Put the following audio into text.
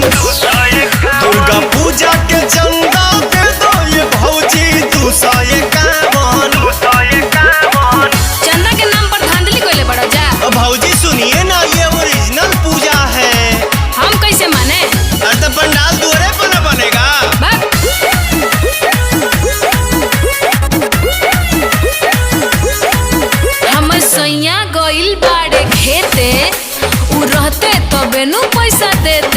दुर्गा पूजा के चंदा दे दो ये भौजी 251। चंदा के नाम पर धांधली कोइले बड़ा जा। भौजी सुनिए ना, ये ओरिजिनल पूजा है। हम कैसे माने? अरे तो पंडाल दुआरे पर न बनेगा। हमर सैया गइल बाड़े खेते, उ रहते तबे नु पैसा देते।